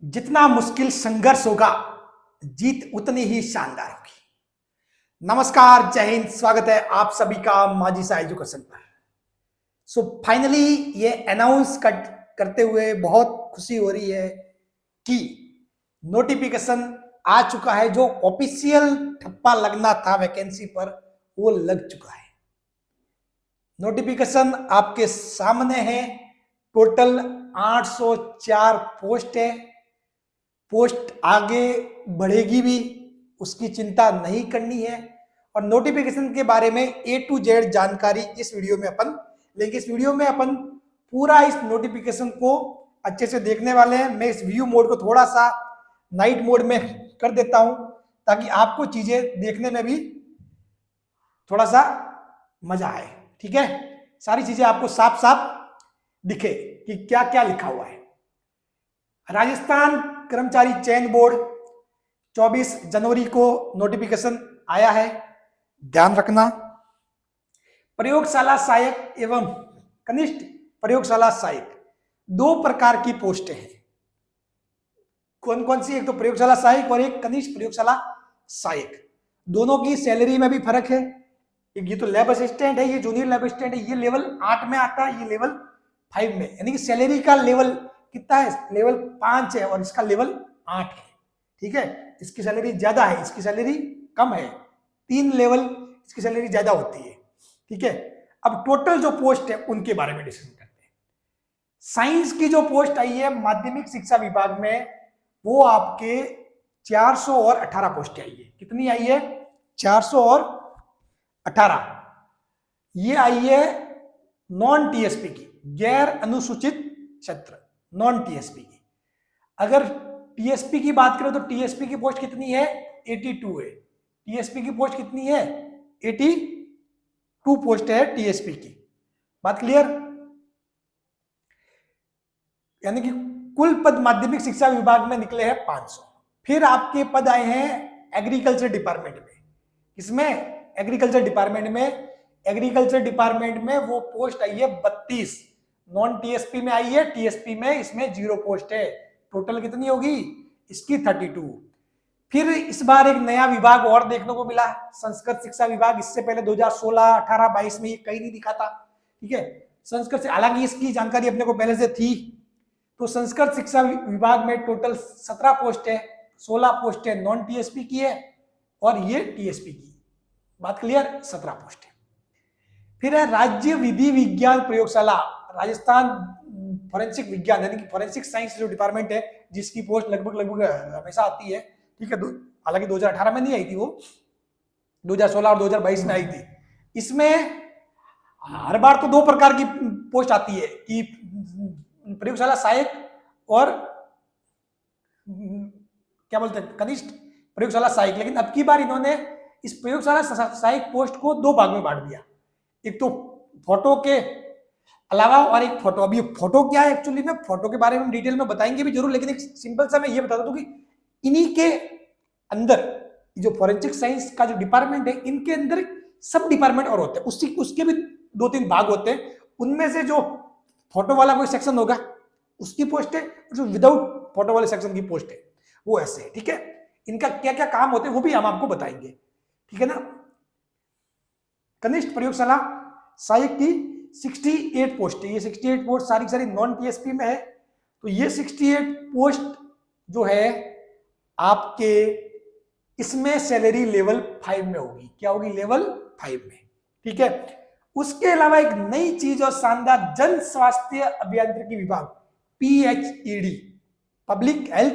जितना मुश्किल संघर्ष होगा, जीत उतनी ही शानदार होगी। नमस्कार, जय हिंद, स्वागत है आप सभी का माजी सा एजुकेशन पर। सो फाइनली ये अनाउंस करते हुए बहुत खुशी हो रही है कि नोटिफिकेशन आ चुका है। जो ऑफिशियल ठप्पा लगना था वैकेंसी पर, वो लग चुका है। नोटिफिकेशन आपके सामने है। टोटल 804 पोस्ट है। पोस्ट आगे बढ़ेगी भी, उसकी चिंता नहीं करनी है। और नोटिफिकेशन के बारे में A to Z जानकारी इस वीडियो में अपन लेंगे। इस वीडियो में अपन पूरा इस नोटिफिकेशन को अच्छे से देखने वाले हैं। मैं इस व्यू मोड को थोड़ा सा नाइट मोड में कर देता हूं ताकि आपको चीजें देखने में भी थोड़ा सा मजा आए। ठीक है, सारी चीजें आपको साफ साफ दिखे कि क्या क्या लिखा हुआ है। राजस्थान कर्मचारी चयन बोर्ड 24 जनवरी को नोटिफिकेशन आया है, ध्यान रखना। प्रयोगशाला सहायक एवं कनिष्ठ प्रयोगशाला सहायक दो प्रकार की पोस्टें हैं। कौन कौन सी? एक तो प्रयोगशाला सहायक और एक कनिष्ठ प्रयोगशाला सहायक। दोनों की सैलरी में भी फर्क है। ये तो लैब असिस्टेंट है, ये जूनियर लैब असिस्टेंट है। ये लेवल 8 में आता है, ये लेवल 5 में। यानी कि सैलरी का लेवल कितना है? लेवल 5 है और इसका लेवल 8 है। ठीक है, इसकी सैलरी ज्यादा है, इसकी सैलरी कम है। 3 लेवल इसकी सैलरी ज्यादा होती है। ठीक है, अब टोटल जो पोस्ट है उनके बारे में डिस्कशन करते हैं। साइंस की जो पोस्ट आई है माध्यमिक शिक्षा विभाग में, वो आपके 418 पोस्ट आई है। कितनी आई है? 418। ये आई है नॉन टीएसपी की, गैर अनुसूचित क्षेत्र, नॉन टीएसपी की। अगर टीएसपी की बात करें तो टीएसपी की पोस्ट कितनी है? 82 है। टीएसपी की पोस्ट कितनी है? 82 पोस्ट है टीएसपी की। बात क्लियर? यानी कि कुल पद माध्यमिक शिक्षा विभाग में निकले हैं 500। फिर आपके पद आए हैं एग्रीकल्चर डिपार्टमेंट में। इसमें एग्रीकल्चर डिपार्टमेंट में वो पोस्ट आई है 32। नॉन टीएसपी में आई है, टीएसपी में इसमें 0 पोस्ट है। टोटल कितनी होगी इसकी? 32। फिर इस बार एक नया विभाग और देखने को मिला, संस्कृत शिक्षा विभाग। इससे पहले 2016, 18, 22 में ये कहीं नहीं दिखा था। ठीक है, संस्कृत से, हालांकि इसकी जानकारी अपने को पहले से थी। तो संस्कृत शिक्षा विभाग में टोटल 17 पोस्ट है। 16 पोस्ट है नॉन टीएसपी की है और ये टीएसपी की। बात क्लियर? 17 पोस्ट है। फिर है राज्य विधि विज्ञान प्रयोगशाला, राजस्थान फॉरेंसिक विज्ञान यानी कि फॉरेंसिक साइंस जो डिपार्टमेंट है, जिसकी पोस्ट लगभग हमेशा आती है। ठीक है, हालांकि 2018 में नहीं आई थी, वो 2016 और 2022 में आई थी। इसमें हर बार तो 2 प्रकार की पोस्ट आती है कि प्रयोगशाला सहायक और क्या बोलते हैं, कनिष्ठ प्रयोगशाला सहायक। लेकिन अब की बार इन्होंने इस प्रयोगशाला सहायक पोस्ट को 2 भाग में बांट दिया। एक तो फोटो के अलावा और एक फोटो। अभी फोटो क्या है एक्चुअली में, फोटो के बारे में डिटेल में बताएंगे भी जरूर, लेकिन एक सिंपल सा मैं ये बता दूं कि इन्हीं के अंदर जो फॉरेंसिक साइंस का जो डिपार्टमेंट है, इनके अंदर सब डिपार्टमेंट और होते हैं। उसके भी 2-3 भाग होते हैं। उनमें से जो फोटो वाला कोई सेक्शन होगा उसकी पोस्ट है, जो विदाउट फोटो वाले सेक्शन की पोस्ट है वो ऐसे है। ठीक है, इनका क्या क्या काम होते हैं वो भी हम आपको बताएंगे। ठीक है ना। कनिष्ठ प्रयोगशाला सहायक की 68 पोस्ट है। ये 68 पोस्ट सारी नॉन टीएसपी में है। तो ये 68 पोस्ट जो है आपके, इसमें सैलरी लेवल 5 में होगी। क्या होगी? लेवल 5 में। ठीक है, उसके अलावा एक नई चीज और शानदार, जन स्वास्थ्य अभियांत्रिकी विभाग, PHED, public health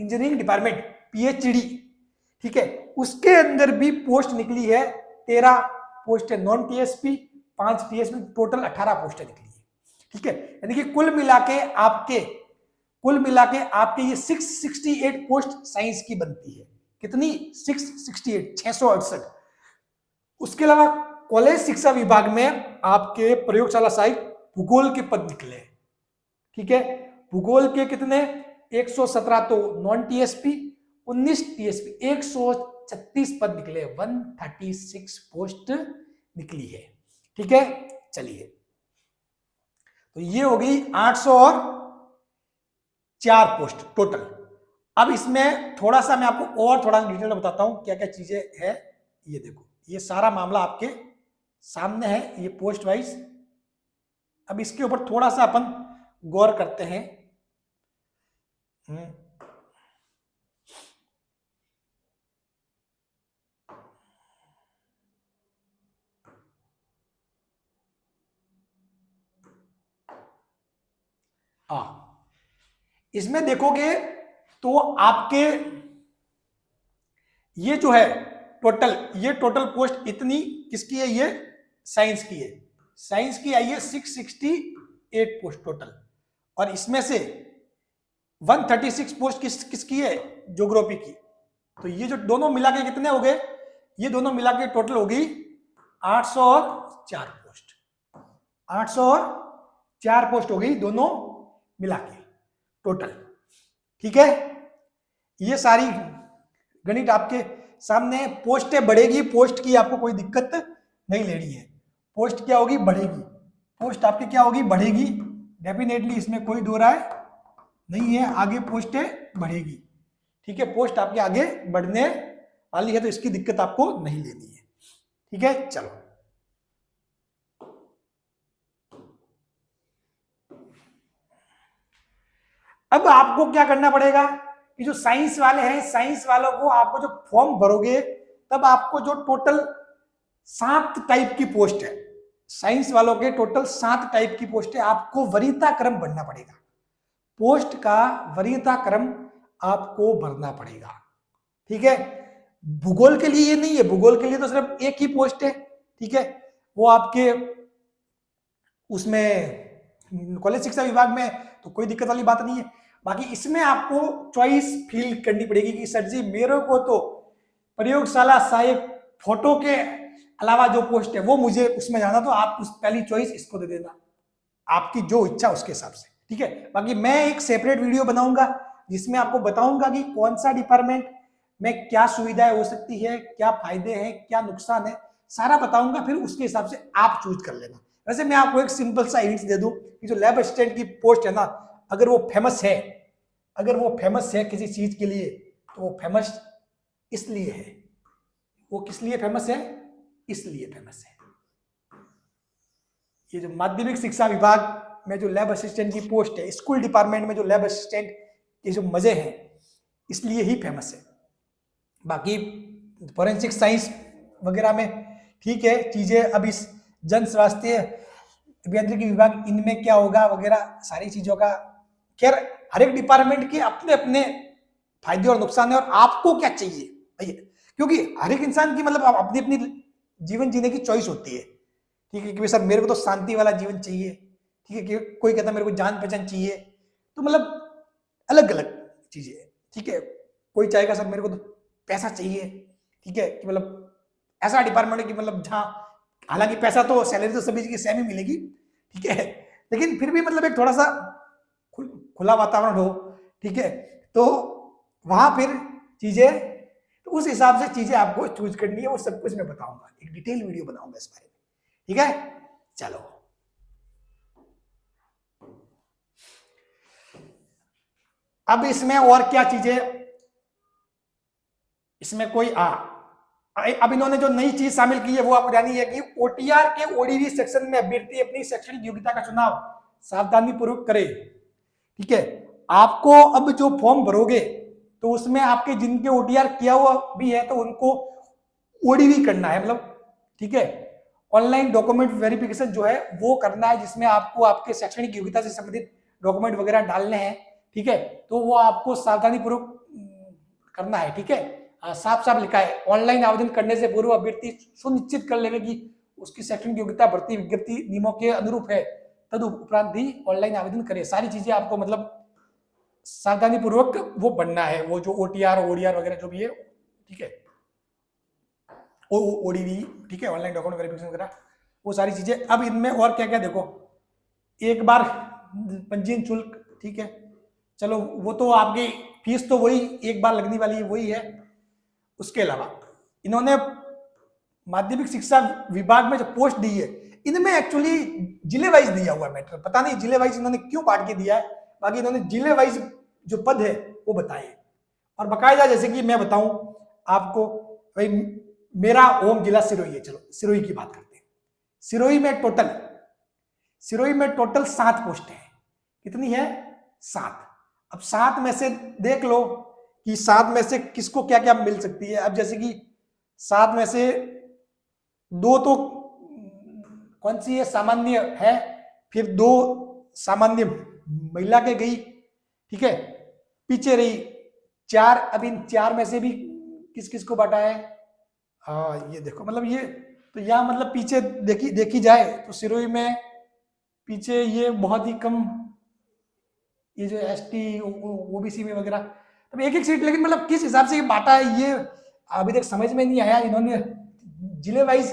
engineering department, PHED. ठीक है, उसके अंदर भी पोस्ट निकली है। 13 पोस्ट है नॉन टीएसपी, 5 टीएसपी, टोटल 18 पोस्टें निकली है। ठीक है, यानी कि कुल मिला के आपके ये 668 पोस्ट साइंस की बनती है। कितनी? 668, 668। उसके अलावा कॉलेज शिक्षा विभाग में आपके प्रयोगशाला सहायक भूगोल के पद निकले हैं। ठीक है, भूगोल के कितने? 117 तो नॉन टीएसपी, 19 टीएसपी, 136 पद निकले, 136 पोस्ट निकली है। ठीक है, चलिए, तो ये हो गई 804 पोस्ट टोटल। अब इसमें थोड़ा सा मैं आपको और थोड़ा डिटेल में बताता हूं क्या क्या चीजें है। ये देखो, ये सारा मामला आपके सामने है, ये पोस्ट वाइज। अब इसके ऊपर थोड़ा सा अपन गौर करते हैं। इसमें देखोगे तो आपके ये जो है टोटल, ये टोटल पोस्ट इतनी किसकी है, ये साइंस की है। साइंस की आई है 668 पोस्ट टोटल, और इसमें से 136 पोस्ट किसकी है, ज्योग्राफी की। तो ये जो दोनों मिला के कितने हो गए, ये दोनों मिला के टोटल हो गई 804 पोस्ट। 804 पोस्ट हो गई दोनों मिला के टोटल। ठीक है, ये सारी गणित आपके सामने। पोस्टें बढ़ेगी, पोस्ट की आपको कोई दिक्कत नहीं लेनी है। पोस्ट क्या होगी, बढ़ेगी। पोस्ट आपकी क्या होगी, बढ़ेगी डेफिनेटली, इसमें कोई दो राय नहीं है। आगे पोस्टें बढ़ेगी, ठीक है, पोस्ट आपके आगे बढ़ने वाली है, तो इसकी दिक्कत आपको नहीं लेनी है। ठीक है, चलो अब आपको क्या करना पड़ेगा कि जो साइंस वाले हैं, साइंस वालों को आपको जो फॉर्म भरोगे तब आपको जो टोटल 7 टाइप की पोस्ट है, साइंस वालों के टोटल 7 टाइप की पोस्ट है, आपको वरीयता क्रम भरना पड़ेगा। पोस्ट का वरीयता क्रम आपको भरना पड़ेगा। ठीक है, भूगोल के लिए ये नहीं है, भूगोल के लिए तो सिर्फ एक ही पोस्ट है। ठीक है, वो आपके उसमें कॉलेज शिक्षा विभाग में तो कोई दिक्कत वाली बात नहीं है। बाकी इसमें आपको चॉइस फील करनी पड़ेगी कि सर जी मेरे को तो प्रयोगशाला सहायक फोटो के अलावा जो पोस्ट है वो मुझे उसमें जाना, तो आप उस पहली चॉइस इसको दे देना, आपकी जो इच्छा उसके हिसाब से। ठीक है, बाकी मैं एक सेपरेट वीडियो बनाऊंगा जिसमें आपको बताऊंगा कि कौन सा डिपार्टमेंट में क्या सुविधाएं हो सकती है, क्या फायदे हैं, क्या नुकसान है, सारा बताऊंगा। फिर उसके हिसाब से आप चूज कर लेना। वैसे मैं आपको एक सिंपल सा हिंट दे दूं कि जो लैब असिस्टेंट की पोस्ट है ना, अगर वो फेमस है, अगर वो फेमस है किसी चीज के लिए, तो वो फेमस इसलिए है, वो किस लिए फेमस है, इसलिए फेमस है। ये जो माध्यमिक शिक्षा विभाग में जो लैब असिस्टेंट की पोस्ट है, स्कूल डिपार्टमेंट में जो लैब असिस्टेंट के जो मजे हैं, इसलिए ही फेमस है। बाकी फोरेंसिक साइंस वगैरह में ठीक है चीजें, अब इस जन स्वास्थ्य अभियांत्रिकी विभाग इनमें क्या होगा वगैरह सारी चीजों का, खैर हर एक डिपार्टमेंट के अपने अपने फायदे और नुकसान है, और आपको क्या चाहिए भैया, क्योंकि हर एक इंसान की मतलब अपनी अपनी जीवन जीने की चॉइस होती है। ठीक है, कि सर मेरे को तो शांति वाला जीवन चाहिए, ठीक है, कि कोई कहता है मेरे को जान पहचान चाहिए, तो मतलब अलग अलग चीजें। ठीक है, कोई चाहेगा सर मेरे को तो पैसा चाहिए, ठीक है, कि मतलब ऐसा डिपार्टमेंट है कि मतलब जहाँ हालांकि पैसा तो सैलरी तो सभी की सेम ही मिलेगी, ठीक है, लेकिन फिर भी मतलब एक थोड़ा सा खुला वातावरण हो, ठीक है, तो वहां फिर चीजें, तो उस हिसाब से चीजें आपको चूज करनी है। वो सब कुछ मैं बताऊंगा, एक डिटेल वीडियो बनाऊंगा इस बारे में। ठीक है, चलो अब इसमें और क्या चीजें, इसमें कोई अब इन्होंने जो नई चीज शामिल की है वो आपको जानी है कि ओटीआर के ओडीवी सेक्शन में अभ्यर्थी अपनी शैक्षणिक योग्यता का चुनाव सावधानी पूर्वक करे। ठीक है, आपको अब जो फॉर्म भरोगे तो उसमें आपके जिनके ओटीआर किया हुआ भी है तो उनको ओडीवी करना है, मतलब ठीक है, ऑनलाइन डॉक्यूमेंट वेरिफिकेशन जो है वो करना है, जिसमें आपको आपके शैक्षणिक योग्यता से संबंधित डॉक्यूमेंट वगैरह डालने हैं। ठीक है, तो वो आपको सावधानी पूर्वक करना है। ठीक है, साफ साफ लिखा है, ऑनलाइन आवेदन करने से पूर्व अभ्यर्थी सुनिश्चित कर लेगा कि उसकी शैक्षणिक योग्यता भर्ती विज्ञप्ति नियमों के अनुरूप है, तद उपरांत ही ऑनलाइन आवेदन करे। सारी चीजें आपको मतलब सावधानी पूर्वक वो बनना है, वो जो ओटीआर ओडीआर वगैरह जो भी है, ठीक है, ओडीवी, ठीक है, ऑनलाइन डॉक्यूमेंट वेरिफिकेशन वगैरह, वो सारी चीजें। अब इनमें और क्या क्या देखो, एक बार पंजीयन शुल्क, ठीक है, चलो वो तो आपकी फीस तो वही एक बार लगने वाली है, वही है। उसके अलावा इन्होंने माध्यमिक शिक्षा विभाग में जो पोस्ट दी है, इनमें एक्चुअली जिले वाइज दिया हुआ है मैटर, पता नहीं जिले वाइज इन्होंने क्यों बांट के दिया है, बाकी इन्होंने जिले वाइज जो पद है वो बताए। और बकायदा जैसे कि मैं बताऊं आपको, भाई मेरा होम जिला सिरोही है, चलो सिरोही की बात करते हैं। सिरोही में टोटल 7 पोस्ट है। कितनी है? 7। अब 7 में से देख लो कि 7 में से किसको क्या क्या मिल सकती है। अब जैसे कि 7 में से 2 तो कौन सी है, सामान्य है, फिर 2 सामान्य महिला के गई, ठीक है, पीछे रही 4। अब इन 4 में से भी किस किस को बांटा है? हाँ ये देखो, मतलब ये तो यहाँ मतलब पीछे देखी जाए तो सिरोही में पीछे ये बहुत ही कम, ये जो एसटी ओबीसी में वगैरह, तब एक एक सीट, लेकिन मतलब किस हिसाब से ये बांटा है ये अभी तक समझ में नहीं आया। इन्होंने जिले वाइज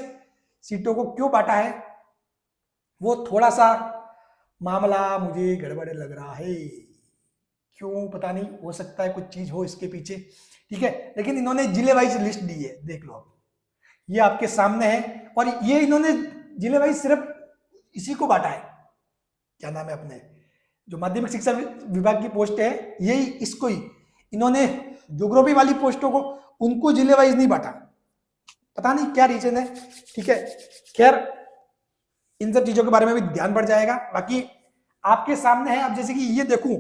सीटों को क्यों बांटा है, वो थोड़ा सा मामला मुझे गड़बड़ लग रहा है। क्यों पता नहीं, हो सकता है कुछ चीज हो इसके पीछे, ठीक है। लेकिन इन्होंने जिले वाइज लिस्ट दी है, देख लो आप, ये आपके सामने है। और ये इन्होंने जिले वाइज सिर्फ इसी को बांटा है, क्या नाम है अपने जो माध्यमिक शिक्षा विभाग की पोस्ट है, यही इसको ही इन्होंने ज्योग्राफी वाली पोस्टों को उनको जिले वाइज नहीं बांटा, पता नहीं क्या रीजन है, ठीक है। खैर इन सब चीजों के बारे में भी ध्यान बढ़ जाएगा। बाकी आपके सामने है, अब जैसे कि ये देखूं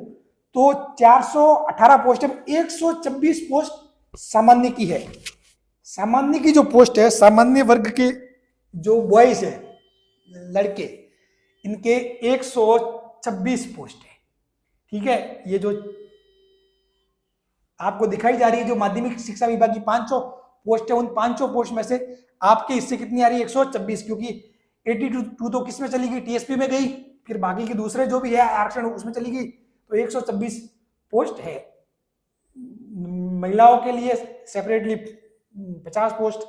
तो 418 पोस्ट है, 126 पोस्ट सामान्य की है। सामान्य की जो पोस्ट है, सामान्य वर्ग के जो बॉयज है, लड़के, इनके 126 पोस्ट है, ठीक है। ये जो आपको दिखाई जा रही है जो माध्यमिक शिक्षा विभाग की 500 पोस्ट है, उन 500 पोस्ट में से आपके हिस्से कितनी आ रही है? 126, क्योंकि 82 तो किस में चली गई? टीएसपी में गई, फिर बाकी के दूसरे जो भी है आरक्षण उसमें चली गई, तो 126 पोस्ट है। महिलाओं के लिए सेपरेटली 50 पोस्ट,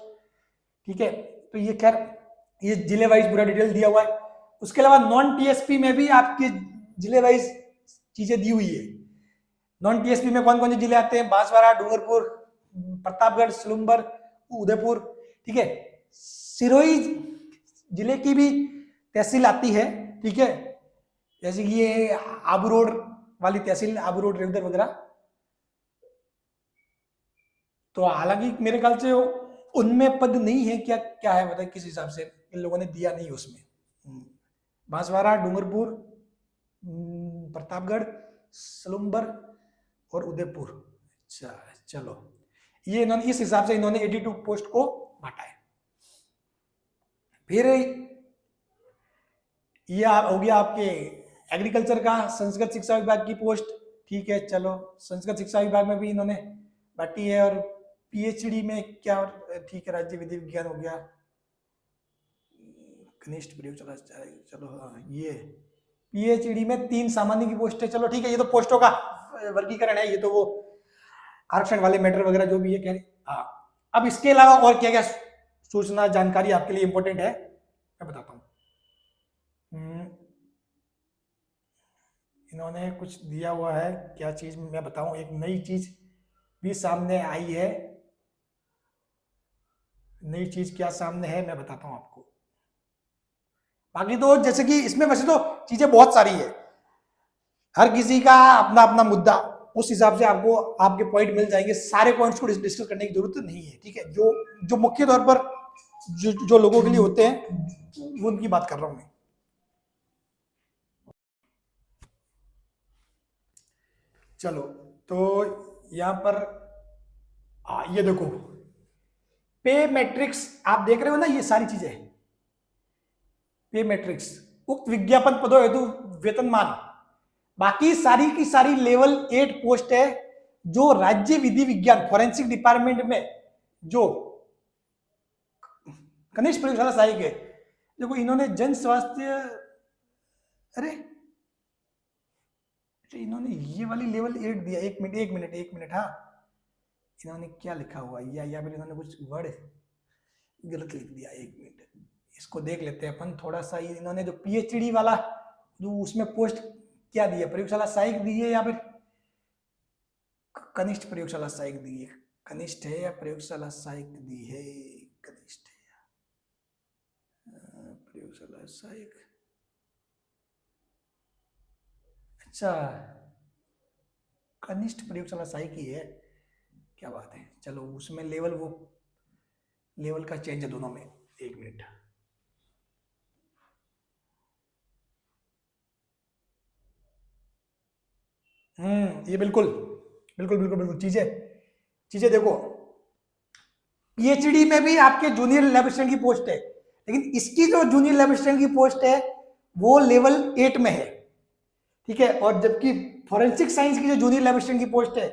ठीक है। तो ये खैर ये जिले वाइज पूरा डिटेल दिया हुआ है। उसके अलावा नॉन टीएसपी में भी आपके जिले वाइज चीजें दी हुई है। नॉन टीएसपी में कौन कौन से जिले आते हैं? बांसवाड़ा, डूंगरपुर, प्रतापगढ़, सलूमबर, उदयपुर, ठीक है। सिरोही जिले की भी तहसील आती है, ठीक है, जैसे कि ये आबू रोड वाली तहसील, आबू रोड रेवदर वगैरह। तो हालांकि मेरे ख्याल से उनमें पद नहीं है, क्या क्या है बताइए, किस हिसाब से इन लोगों ने दिया नहीं उसमें। बांसवाड़ा, डूंगरपुर, प्रतापगढ़, सलूमबर और उदयपुर। अच्छा चलो, ये इन्होंने इस हिसाब से इन्होंने 82 पोस्ट को बांटा है। फिर ये हो गया आपके एग्रीकल्चर का, संस्कृत शिक्षा विभाग की पोस्ट, ठीक है। चलो संस्कृत शिक्षा विभाग में भी इन्होंने बांटी है। और पीएचडी में क्या, ठीक है, राज्य विधि विज्ञान हो गया, कनिष्ठ प्रयोग चला, चलो हाँ ये पीएचडी में 3 सामान्य की पोस्ट है। चलो ठीक है, ये तो पोस्टों का वर्गीकरण है, ये तो वो आरक्षण वाले मैटर वगैरह जो भी है कह रहे। हाँ, अब इसके अलावा और क्या क्या सूचना जानकारी आपके लिए इंपॉर्टेंट है मैं बताता हूँ। इन्होंने कुछ दिया हुआ है, क्या चीज मैं बताऊं, एक नई चीज भी सामने आई है। नई चीज क्या सामने है मैं बताता हूं आपको। बाकी तो जैसे कि इसमें वैसे तो चीजें बहुत सारी है, हर किसी का अपना अपना मुद्दा, उस हिसाब से आपको आपके पॉइंट मिल जाएंगे। सारे पॉइंट्स को डिस्कस करने की जरूरत नहीं है, ठीक है। जो मुख्य तौर पर जो लोगों के लिए होते हैं वो उनकी बात कर रहा हूं मैं। चलो तो यहां पर ये देखो, पे मैट्रिक्स आप देख रहे हो ना, ये सारी चीजें पे मैट्रिक्स, उक्त विज्ञापन पदों हेतु वेतनमान, बाकी सारी की सारी लेवल 8 पोस्ट है जो राज्य विधि विज्ञान फॉरेंसिक डिपार्टमेंट में जो कनिष्ठ प्रयोगशाला सहायक है। देखो इन्होंने जन स्वास्थ्य, अरे इन्होंने ये वाली लेवल 8 दिया, एक मिनट, हाँ इन्होंने क्या लिखा हुआ या फिर इन्होंने कुछ वर्ड गलत लिख दिया, एक मिनट इसको देख लेते हैं अपन थोड़ा सा। इन्होंने जो पीएचडी वाला जो उसमें पोस्ट क्या दिया, प्रयोगशाला सहायक दी है या फिर कनिष्ठ प्रयोगशाला सहायक दी है? कनिष्ठ है या प्रयोगशाला सहायक दी है? कनिष्ठ है या प्रयोगशाला सहायक? अच्छा, कनिष्ठ प्रयोगशाला सहायक ही है, क्या बात है, चलो उसमें लेवल, वो लेवल का चेंज है दोनों में, 1 मिनट। ये बिल्कुल बिल्कुल बिल्कुल बिल्कुल चीजें चीजें देखो, पीएचडी में भी आपके जूनियर लैब असिस्टेंट की पोस्ट है, लेकिन इसकी जो जूनियर लैब असिस्टेंट की पोस्ट है वो लेवल 8 में है, ठीक है, और जबकि फॉरेंसिक साइंस की जो जूनियर लैब असिस्टेंट की पोस्ट है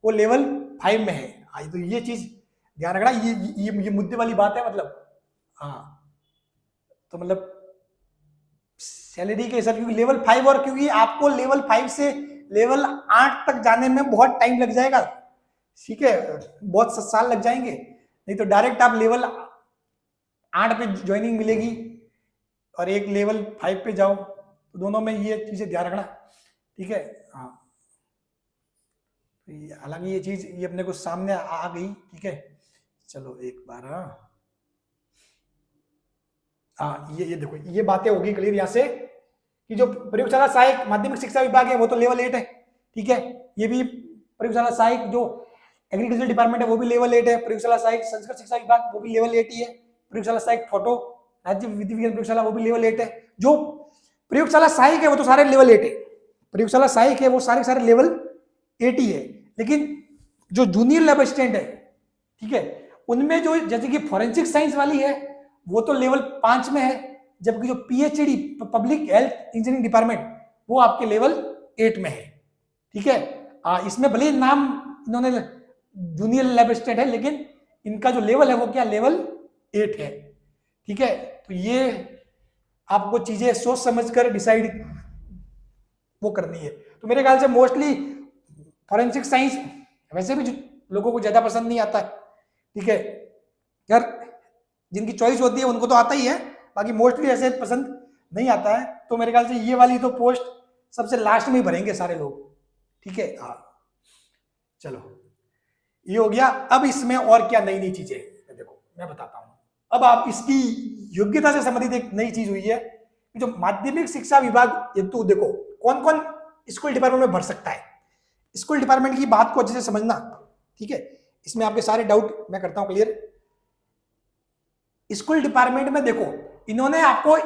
वो लेवल 5 में है। तो ये चीज ध्यान रखना, ये मुद्दे वाली बात है, मतलब हाँ, तो मतलब सैलरी के हिसाब, क्योंकि लेवल 5, और क्योंकि आपको लेवल 5 से लेवल 8 तक जाने में बहुत टाइम लग जाएगा, ठीक है, बहुत साल लग जाएंगे, नहीं तो डायरेक्ट आप लेवल 8 पे ज्वाइनिंग मिलेगी और एक लेवल 5 पे जाओ, तो दोनों में ये चीजें ध्यान रखना, ठीक है। हाँ, हालांकि ये चीज ये अपने को सामने आ गई, ठीक है, चलो एक बार, हाँ ये देखो, ये बातें होगी क्लियर यहाँ से कि जो प्रयोगशाला सहायक माध्यमिक शिक्षा विभाग है वो तो लेवल 8 है, ठीक है, ये भी प्रयोगशाला सहायक जो एग्रीकल्चर डिपार्टमेंट है वो भी लेवल 8 है, प्रयोगशाला सहायक संस्कृत शिक्षा विभाग वो भी लेवल 8 ही है, प्रयोगशाला सहायक फोटो राज्य विधि विज्ञान प्रयोगशाला वो भी लेवल 8 है। जो प्रयोगशाला सहायक है वो तो सारे लेवल 8 है, प्रयोगशाला सहायक है वो सारे लेवल 8 ही है, लेकिन जो जूनियर लैब असिस्टेंट है, ठीक है, उनमें जो जैसे कि फॉरेंसिक साइंस वाली है वो तो लेवल 5 में है, जबकि जो PhD public health engineering department वो आपके लेवल 8 में है, ठीक है। इसमें भले नाम इन्होंने जूनियर लैब असिस्टेंट है, लेकिन इनका जो लेवल है वो क्या लेवल 8 है, ठीक है। तो ये आपको चीजें सोच समझकर डिसाइड वो करनी है। तो मेरे ख्याल से मोस्टली फॉरेंसिक साइंस वैसे भी लोगों को ज्यादा पसंद नहीं आता है, ठीक है, यार जिनकी चॉइस होती है उनको तो आता ही है, बाकी मोस्टली ऐसे पसंद नहीं आता है, तो मेरे ख्याल से ये वाली तो पोस्ट सबसे लास्ट में ही भरेंगे सारे लोग, ठीक है। हाँ चलो ये हो गया। अब इसमें और क्या नई नई चीजें देखो मैं बताता हूं। अब आप इसकी योग्यता से संबंधित एक नई चीज हुई है, जो माध्यमिक शिक्षा विभाग, ये तो देखो कौन कौन स्कूल डिपार्टमेंट में भर सकता है। स्कूल डिपार्टमेंट की बात को अच्छे से समझना, ठीक है, इसमें आपके सारे डाउट मैं करता हूं क्लियर। स्कूल डिपार्टमेंट में देखो इन्होंने आपको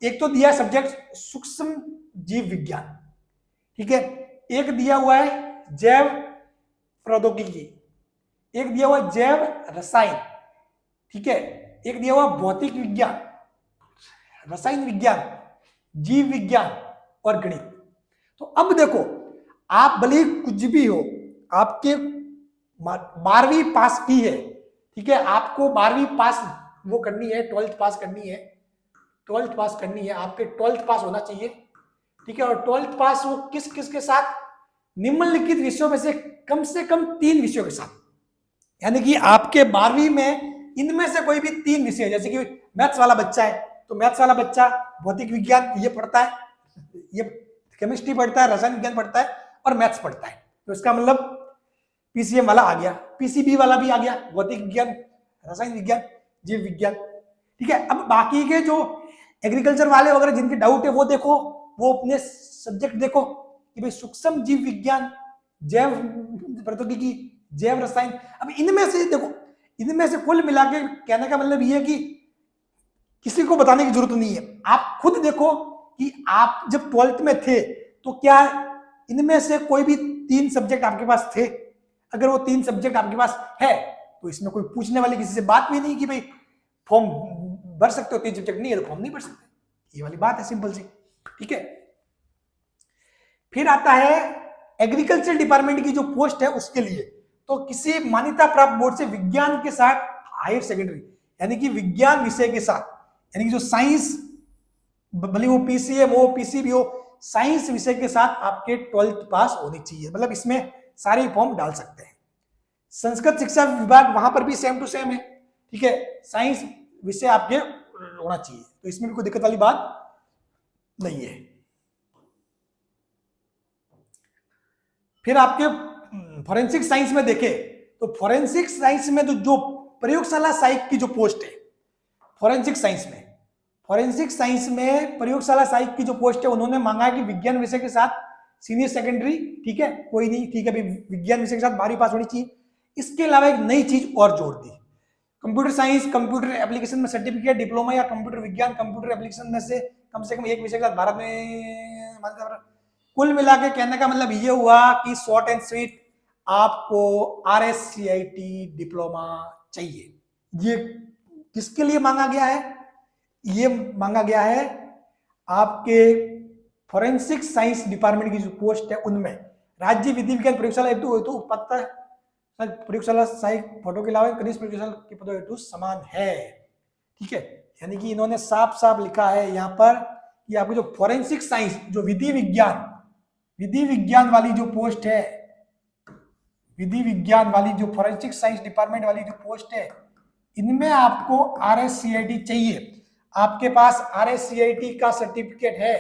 एक तो दिया सब्जेक्ट सूक्ष्म जीव विज्ञान, ठीक है, एक दिया हुआ है जैव प्रौद्योगिकी, एक दिया हुआ जैव रसायन, ठीक है, एक दिया हुआ भौतिक विज्ञान, रसायन विज्ञान, जीव विज्ञान और गणित। तो अब देखो आप भले कुछ भी हो, आपके 12वीं पास की है, ठीक है, आपको 12वीं पास वो करनी है, 12th पास करनी है, 12th पास करनी है, आपके 12th पास होना चाहिए, ठीक है, और 12th पास वो किस किस के साथ, निम्नलिखित विषयों में से कम 3 विषयों के साथ, यानी कि आपके 12वीं में इनमें से कोई भी 3 विषय, जैसे कि मैथ्स वाला बच्चा है तो मैथ्स वाला बच्चा भौतिक विज्ञान ये पढ़ता है, ये केमिस्ट्री पढ़ता है, रसायन विज्ञान पढ़ता है और मैथ्स पढ़ता है, तो इसका मतलब पीसीएम वाला आ गया, पीसीबी वाला भी आ गया, भौतिक विज्ञान, रसायन विज्ञान, जीव विज्ञान, ठीक है। अब बाकी के जो एग्रीकल्चर वाले वगैरह जिनके डाउट है वो देखो, वो अपने सब्जेक्ट देखो कि भाई सूक्ष्म जीव विज्ञान, जैव प्रौद्योगिकी, जैव रसायन, अब इनमें से देखो, इनमें से कुल मिला के कहने का मतलब ये है कि किसी को बताने की जरूरत नहीं है, आप खुद देखो कि आप जब 12th में थे तो क्या इनमें से कोई भी 3 सब्जेक्ट आपके पास थे, अगर वो 3 सब्जेक्ट आपके पास है तो इसमें कोई पूछने वाली किसी से बात भी नहीं कि भाई फॉर्म भर सकते हो, 3 सब्जेक्ट नहीं है तो फॉर्म नहीं भर सकते, ये वाली बात है सिंपल सी, ठीक है। फिर आता है एग्रीकल्चर डिपार्टमेंट की जो पोस्ट है उसके लिए, तो किसी मान्यता प्राप्त बोर्ड से विज्ञान के साथ हायर सेकेंडरी, यानी कि विज्ञान विषय के साथ, यानी कि जो साइंस, भले वो पीसीएम हो, पीसीबी हो, साइंस विषय के साथ आपके 12th पास होनी चाहिए, मतलब इसमें सारे फॉर्म डाल सकते हैं। संस्कृत शिक्षा विभाग वहां पर भी सेम टू सेम है, ठीक है, साइंस विषय आपके होना चाहिए, तो इसमें भी कोई दिक्कत वाली बात नहीं है। फिर आपके फॉरेंसिक साइंस में देखें तो फॉरेंसिक साइंस में तो जो प्रयोगशाला सहायक की जो पोस्ट है, फॉरेंसिक साइंस में प्रयोगशाला सहायक की जो पोस्ट है उन्होंने मांगा है कि विज्ञान विषय के साथ सीनियर सेकेंडरी, ठीक है, कोई नहीं, ठीक है, विज्ञान विषय के साथ 12वीं पास होनी चाहिए, इसके अलावा एक नई चीज और जोड़ दी, कंप्यूटर साइंस, कंप्यूटर एप्लीकेशन में सर्टिफिकेट, डिप्लोमा या कंप्यूटर विज्ञान, कंप्यूटर एप्लीकेशन में से कम एक विषय के साथ भारत में। कुल मिला के कहने का मतलब ये हुआ कि शॉर्ट एंड स्वीट आपको RSCIT डिप्लोमा चाहिए। ये किसके लिए मांगा गया है? ये मांगा गया है आपके फॉरेंसिक साइंस डिपार्टमेंट की जो पोस्ट है उनमें। राज्य विधि विज्ञान प्रयोगशाला हेतु प्रयोगशाला सहायक फोटो के अलावा कनिष्ठ प्रयोगशाला के पदों हेतु समान है। ठीक है, यानी कि इन्होंने साफ साफ लिखा है यहाँ पर कि आपको जो फॉरेंसिक साइंस, जो विधि विज्ञान वाली जो पोस्ट है, विधि विज्ञान वाली जो फॉरेंसिक साइंस डिपार्टमेंट वाली जो पोस्ट है, इनमें आपको RSCIT चाहिए। आपके पास RSCIT का सर्टिफिकेट है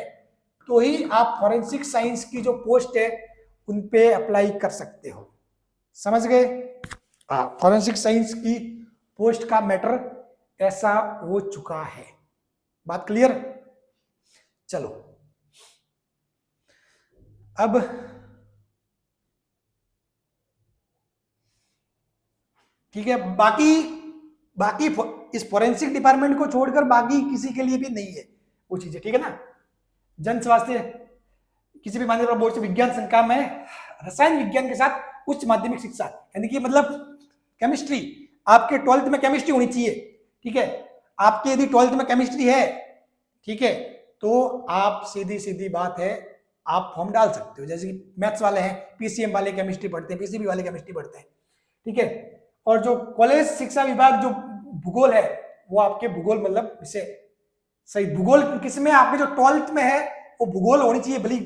तो ही आप फॉरेंसिक साइंस की जो पोस्ट है उन पे अप्लाई कर सकते हो। समझ गए? फॉरेंसिक साइंस की पोस्ट का मैटर ऐसा हो चुका है। बात क्लियर? चलो अब ठीक है, बाकी इस फॉरेंसिक डिपार्टमेंट को छोड़कर बाकी किसी के लिए भी नहीं है वो चीजें, ठीक है ना। जन स्वास्थ्य किसी भी मान्यता बोर्ड से विज्ञान संकाय में रसायन विज्ञान के साथ उच्च माध्यमिक शिक्षा, यानी कि मतलब केमिस्ट्री, आपके 12th में केमिस्ट्री होनी चाहिए। ठीक है, आपके यदि 12th में केमिस्ट्री है, ठीक है, तो आप सीधी बात है आप फॉर्म डाल सकते हो। जैसे कि मैथ्स वाले हैं, PCM वाले केमिस्ट्री पढ़ते हैं, PCB वाले केमिस्ट्री पढ़ते हैं। ठीक है, और जो कॉलेज शिक्षा विभाग जो भूगोल है वो आपके भूगोल मतलब इसे सही भूगोल किसमें आपके जो 12th में है वो भूगोल होनी चाहिए, भले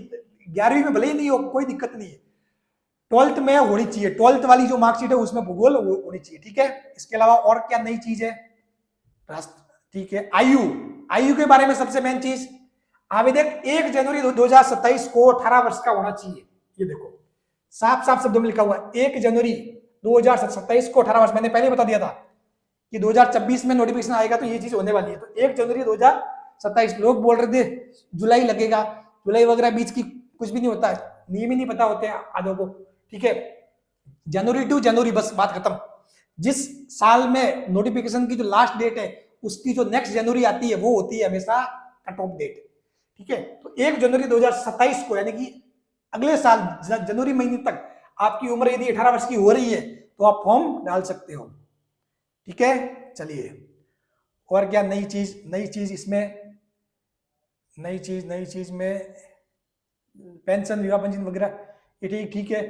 11वीं में भले ही नहीं हो, कोई दिक्कत नहीं है, 12th में होनी चाहिए। 12th वाली जो मार्कशीट है उसमें भूगोल होनी चाहिए। ठीक है, इसके अलावा और क्या नई चीज है? ठीक है, आयु के बारे में सबसे मेन चीज, आवेदक 1 जनवरी 2027 को 18 वर्ष का होना चाहिए। ये देखो साफ साफ शब्दों में लिखा हुआ है, 1 जनवरी 2027 को 18 वर्ष। मैंने पहले बता दिया था कि 2026 में नोटिफिकेशन आएगा तो ये चीज होने वाली है। तो 1 जनवरी 2027, लोग बोल रहे थे जुलाई लगेगा, जुलाई वगैरह बीच की कुछ भी नहीं होता है, नियम ही नहीं पता होते हैं आधों को। ठीक है, जनवरी टू जनवरी, बस बात खत्म। जिस साल में नोटिफिकेशन की जो लास्ट डेट है उसकी जो नेक्स्ट जनवरी आती है वो होती है हमेशा कट ऑफ डेट। ठीक है, तो 1 जनवरी 2027 को यानी कि अगले साल जनवरी महीने तक आपकी उम्र यदि 18 वर्ष की हो रही है तो आप फॉर्म डाल सकते हो। ठीक है, चलिए और क्या नई चीज इसमें, नई चीज में पेंशन, विवाह पेंशन वगैरह ये ठीक है।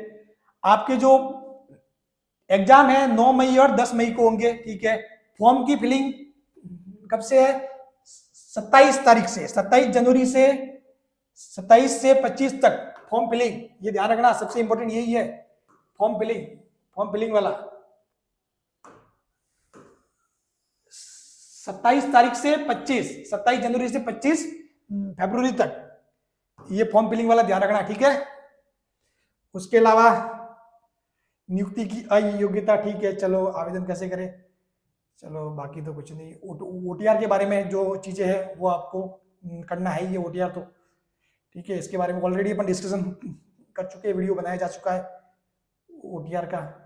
आपके जो एग्जाम है 9 मई और 10 मई को होंगे। ठीक है, फॉर्म की फिलिंग कब से है? 27 तारीख से, 27 जनवरी से 27 से 25 तक फॉर्म फिलिंग, ये ध्यान रखना, सबसे इंपॉर्टेंट यही है फॉर्म फिलिंग वाला। 27 तारीख से 27 जनवरी से 25 फरवरी तक ये फॉर्म फिलिंग वाला ध्यान रखना। ठीक है, उसके अलावा नियुक्ति की अयोग्यता, ठीक है, चलो आवेदन कैसे करें, चलो बाकी तो कुछ नहीं। OTR के बारे में जो चीजें हैं वो आपको करना है, ये OTR तो ठीक है, इसके बारे में ऑलरेडी अपन डिस्कशन कर चुके हैं, वीडियो बनाया जा चुका है OTR का।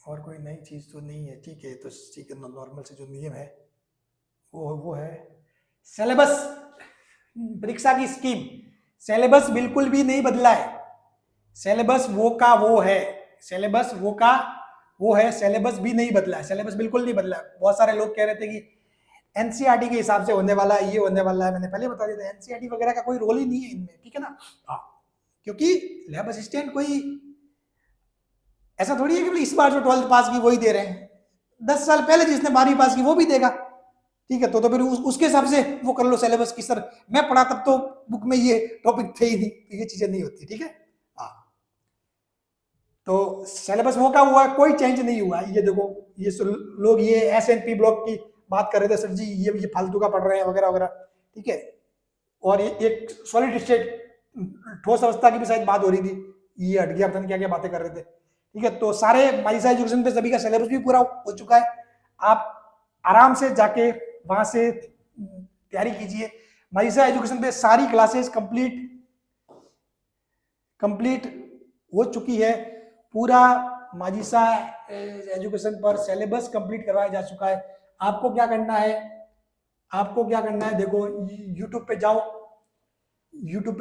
और कोई नई चीज तो नहीं है। ठीक है, तो ठीक है, नॉर्मल से जो नियम है वो है सिलेबस, परीक्षा की स्कीम, सिलेबस बिल्कुल भी नहीं बदला है, सिलेबस वो का वो है, सिलेबस भी नहीं बदला है, सिलेबस बिल्कुल नहीं बदला है। बहुत सारे लोग कह रहे थे कि NCERT के हिसाब से होने वाला है, ये होने वाला है, मैंने पहले बता दिया था NCERT वगैरह का कोई रोल ही नहीं है इनमें। ठीक है ना, क्योंकि लैब असिस्टेंट कोई ऐसा थोड़ी है कि इस बार जो 12th पास की वही दे रहे हैं, 10 साल पहले जिसने 12वीं पास की वो भी देगा। ठीक है, तो फिर उसके हिसाब से वो कर लो सिलेबस की। सर मैं पढ़ा तब तो बुक में ये टॉपिक थे ही नहीं, तो ये चीजें नहीं होती। ठीक है, तो सिलेबस वो का हुआ, कोई चेंज नहीं हुआ। ये देखो, ये लोग ये SNP ब्लॉक की बात कर रहे थे, सर जी ये फालतू का पढ़ रहे हैं वगैरह वगैरह। ठीक है, और एक सॉलिड स्टेट ठोस अवस्था की भी शायद बात हो रही थी, ये हट गया, पता नहीं क्या क्या बातें कर रहे थे। ठीक है, तो सारे माइसा एजुकेशन पे सभी का सिलेबस भी पूरा हो चुका है। आप आराम से जाके वहां से तैयारी कीजिए। माइसा एजुकेशन पे सारी क्लासेस कंप्लीट कंप्लीट हो चुकी है। पूरा माजिसा एजुकेशन पर सिलेबस कंप्लीट करवाया जा चुका है। आपको क्या करना है, देखो यूट्यूब पे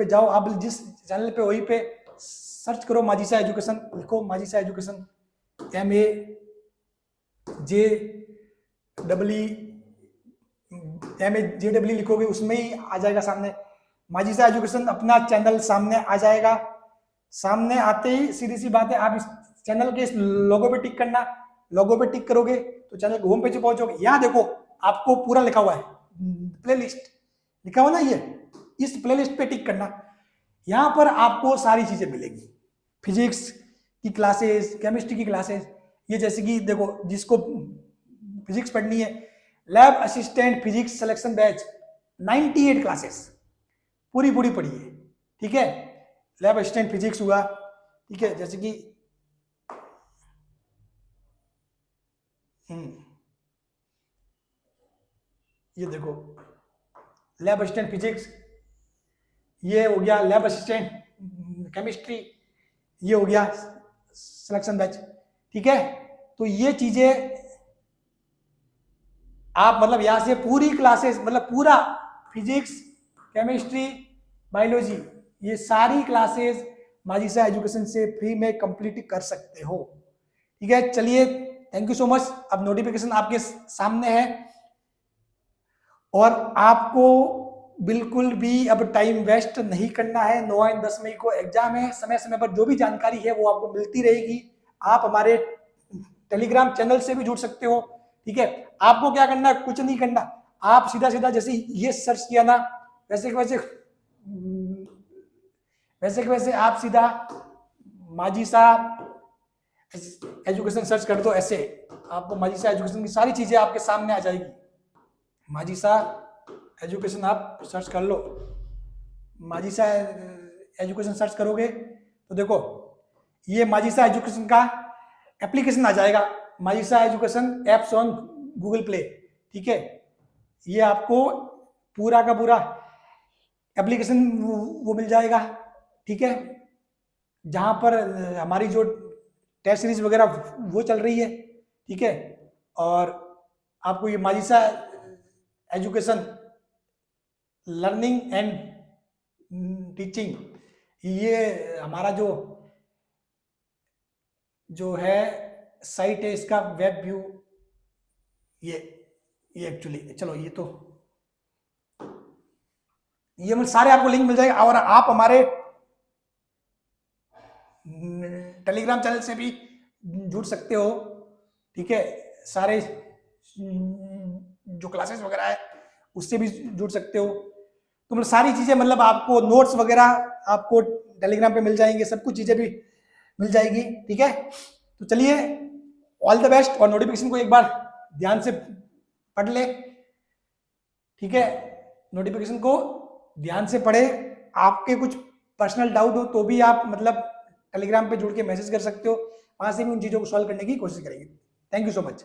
जाओ, आप जिस चैनल पे वहीं पे सर्च करो माजिसा एजुकेशन, लिखो माजिसा एजुकेशन, MAJEE लिखोगे, उसमें ही आ जाएगा सामने माजिसा एजुकेशन, अपना चैनल सामने आ जाएगा। सामने आते ही सीधी सी बात है, आप इस चैनल के इस लोगो पे टिक करना, लोगो पे टिक करोगे तो चैनल के होम पेज पे पहुंचोगे। यहाँ देखो आपको पूरा लिखा हुआ है प्लेलिस्ट, लिखा हुआ ना, ये इस प्लेलिस्ट पे टिक करना। यहाँ पर आपको सारी चीजें मिलेगी, फिजिक्स की क्लासेस, केमिस्ट्री की क्लासेस, ये जैसे कि देखो जिसको फिजिक्स पढ़नी है, lab assistant physics selection batch 98 classes पूरी पढ़िए, ठीक है। लैब असिस्टेंट फिजिक्स हुआ, ठीक है, जैसे कि ये देखो लैब असिस्टेंट फिजिक्स, ये हो गया लैब असिस्टेंट केमिस्ट्री, ये हो गया सिलेक्शन बैच, ठीक है। तो ये चीजें आप मतलब यहां से पूरी क्लासेस, मतलब पूरा फिजिक्स, केमिस्ट्री, बायोलॉजी, ये सारी क्लासेस माजिसा एजुकेशन से फ्री में कंप्लीट कर सकते हो, ठीक है। चलिए, थैंक यू सो मच। अब नोटिफिकेशन आपके सामने है और आपको बिल्कुल भी अब टाइम वेस्ट नहीं करना है। 9 और 10 मई को एग्जाम है, समय समय पर जो भी जानकारी है वो आपको मिलती रहेगी। आप हमारे टेलीग्राम चैनल से भी जुड़ सकते हो, ठीक है। आपको क्या करना है, कुछ नहीं करना, आप सीधा जैसे ये सर्च किया ना, वैसे के वैसे आप सीधा माजिसा एजुकेशन सर्च कर दो, ऐसे आपको माजिसा एजुकेशन की सारी चीजें आपके सामने आ जाएगी। माजिसा एजुकेशन आप सर्च कर लो, माजिसा एजुकेशन सर्च करोगे तो देखो ये माजिसा एजुकेशन का एप्लीकेशन आ जाएगा, Majisa education apps on Google play, ठीक है। ये आपको पूरा का पूरा एप्लीकेशन वो मिल जाएगा, ठीक है, जहां पर हमारी जो टेस्ट सीरीज वगैरह वो चल रही है, ठीक है। और आपको ये Majisa education learning and teaching, ये हमारा जो है साइट है, इसका वेब व्यू, ये एक्चुअली चलो ये तो ये मतलब सारे आपको लिंक मिल जाएगा। और आप हमारे टेलीग्राम चैनल से भी जुड़ सकते हो, ठीक है। सारे जो क्लासेस वगैरह है उससे भी जुड़ सकते हो। तो मतलब सारी चीजें, मतलब आपको नोट्स वगैरह आपको टेलीग्राम पे मिल जाएंगे, सब कुछ चीजें भी मिल जाएगी, ठीक है। तो चलिए, ऑल द बेस्ट। और नोटिफिकेशन को एक बार ध्यान से पढ़ ले, ठीक है, नोटिफिकेशन को ध्यान से पढ़े। आपके कुछ पर्सनल डाउट हो तो भी आप मतलब टेलीग्राम पे जुड़ के मैसेज कर सकते हो, वहां से भी उन चीजों को सॉल्व करने की कोशिश करेंगे। Thank you so much.